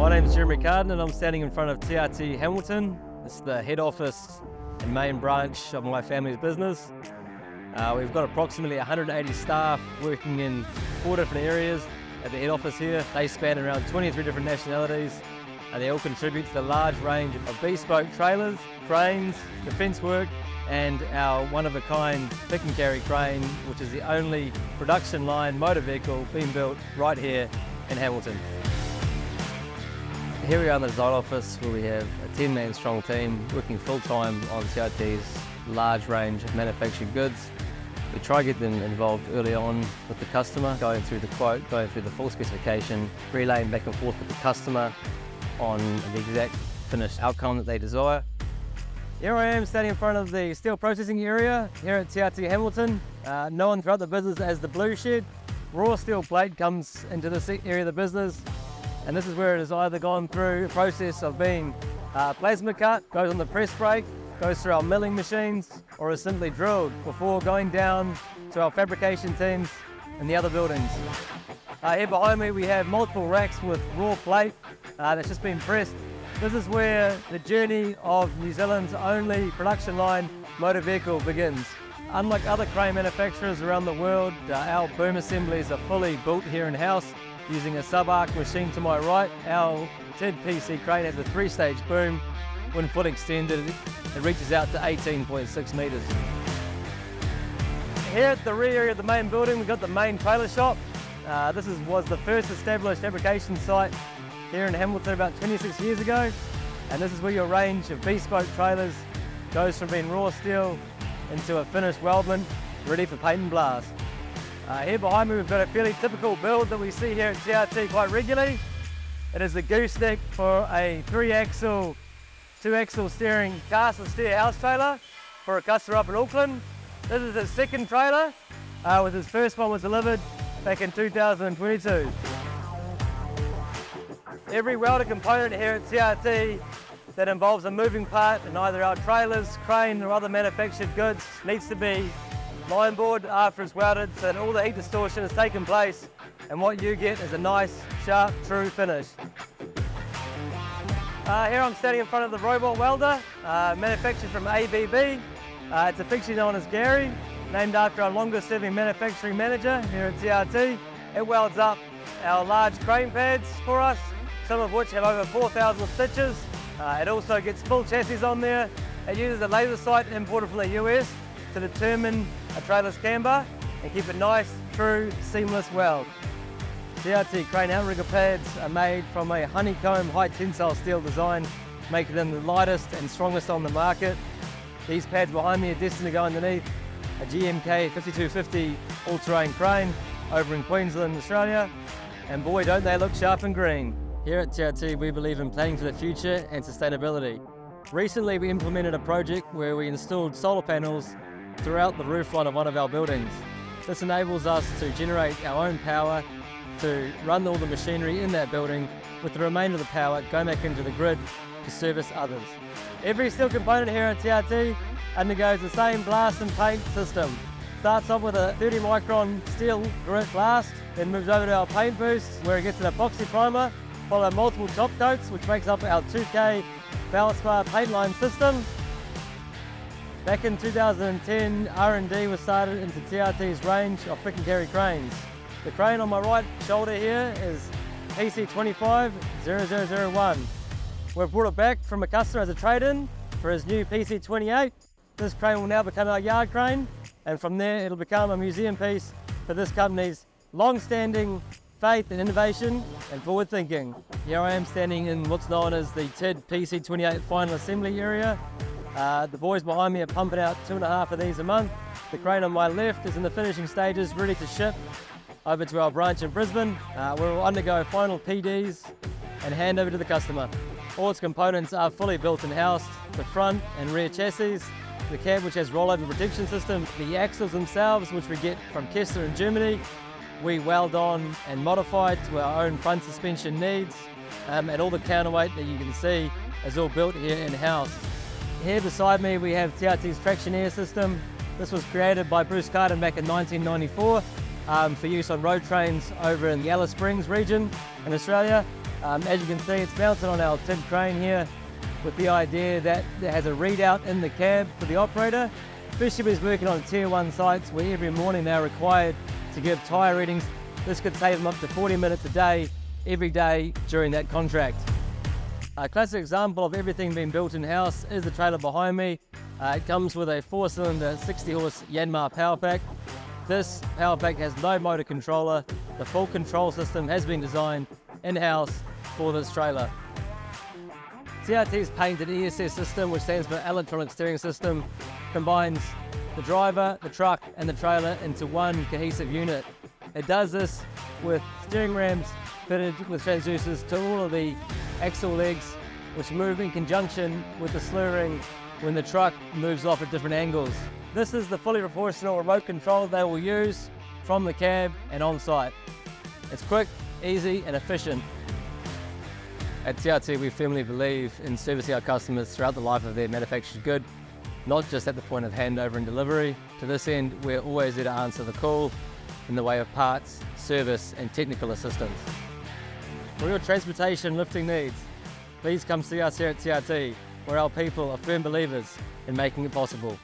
My name is Jeremy Carden and I'm standing in front of TRT Hamilton. It's the head office and main branch of my family's business. We've got approximately 180 staff working in 4 different areas at the head office here. They span around 23 different nationalities and they all contribute to the large range of bespoke trailers, cranes, defence work and our one-of-a-kind pick and carry crane, which is the only production line motor vehicle being built right here in Hamilton. Here we are in the design office where we have a 10-man strong team working full-time on TRT's large range of manufactured goods. We try to get them involved early on with the customer, going through the quote, going through the full specification, relaying back and forth with the customer on the exact finished outcome that they desire. Here I am standing in front of the steel processing area here at TRT Hamilton, known throughout the business as the Blue Shed. Raw steel plate comes into this area of the business, and this is where it has either gone through a process of being plasma cut, goes on the press brake, goes through our milling machines, or is simply drilled before going down to our fabrication teams in the other buildings. Here behind me we have multiple racks with raw plate that's just been pressed. This is where the journey of New Zealand's only production line motor vehicle begins. Unlike other crane manufacturers around the world, our boom assemblies are fully built here in-house using a sub-arc machine to my right. Our TED PC crane has a 3-stage boom. When fully extended, it reaches out to 18.6 metres. Here at the rear area of the main building, we've got the main trailer shop. This was the first established fabrication site here in Hamilton about 26 years ago. And this is where your range of bespoke trailers goes from being raw steel into a finished weldment, ready for paint and blast. Here behind me we've got a fairly typical build that we see here at TRT quite regularly. It is the gooseneck for a 3-axle, 2-axle steering cast and steer house trailer for a customer up in Auckland. This is his second trailer, with his first one was delivered back in 2022. Every welded component here at TRT that involves a moving part in either our trailers, crane or other manufactured goods needs to be line board after it's welded so that all the heat distortion has taken place and what you get is a nice, sharp, true finish. Here I'm standing in front of the robot welder, manufactured from ABB. It's affectionately known as Gary, named after our longest serving manufacturing manager here at TRT. It welds up our large crane pads for us, some of which have over 4,000 stitches. It also gets full chassis on there. It uses a laser sight imported from the US to determine a trailer's camber and keep it nice, true, seamless weld. TRT crane outrigger pads are made from a honeycomb high tensile steel design, making them the lightest and strongest on the market. These pads behind me are destined to go underneath a GMK 5250 all-terrain crane over in Queensland, Australia, and boy don't they look sharp and green. Here at TRT we believe in planning for the future and sustainability. Recently we implemented a project where we installed solar panels throughout the roofline of one of our buildings. This enables us to generate our own power to run all the machinery in that building, with the remainder of the power going back into the grid to service others. Every steel component here at TRT undergoes the same blast and paint system. Starts off with a 30 micron steel grit blast, then moves over to our paint boost where it gets an epoxy primer, followed multiple top coats which makes up our 2K Valspar paint line system. Back in 2010, R&D was started into TRT's range of pick and carry cranes. The crane on my right shoulder here is PC25-0001. We've brought it back from a customer as a trade-in for his new PC28. This crane will now become our yard crane, and from there it'll become a museum piece for this company's long-standing faith in innovation and forward thinking. Here I am standing in what's known as the TED PC28 final assembly area. The boys behind me are pumping out 2.5 of these a month. The crane on my left is in the finishing stages, ready to ship over to our branch in Brisbane, where we'll undergo final PDs and hand over to the customer. All its components are fully built in-house, the front and rear chassis, the cab which has rollover protection system, the axles themselves which we get from Kessler in Germany, we weld on and modify to our own front suspension needs, and all the counterweight that you can see is all built here in-house. Here beside me we have TRT's traction air system. This was created by Bruce Carden back in 1994 for use on road trains over in the Alice Springs region in Australia. As you can see, it's mounted on our TIG crane here with the idea that it has a readout in the cab for the operator, especially if he's working on Tier 1 sites where every morning they're required to give tyre readings. This could save them up to 40 minutes a day, every day during that contract. A classic example of everything being built in-house is the trailer behind me. It comes with a 4-cylinder 60-horse Yanmar power pack. This power pack has no motor controller. The full control system has been designed in-house for this trailer. TRT's patented ESS system, which stands for electronic steering system, combines the driver, the truck and the trailer into one cohesive unit. It does this with steering rams fitted with transducers to all of the axle legs, which move in conjunction with the slurring when the truck moves off at different angles. This is the fully proportional remote control they will use from the cab and on site. It's quick, easy and efficient. At TRT, we firmly believe in servicing our customers throughout the life of their manufactured good, not just at the point of handover and delivery. To this end, we're always there to answer the call in the way of parts, service and technical assistance. For your transportation lifting needs, please come see us here at TRT, where our people are firm believers in making it possible.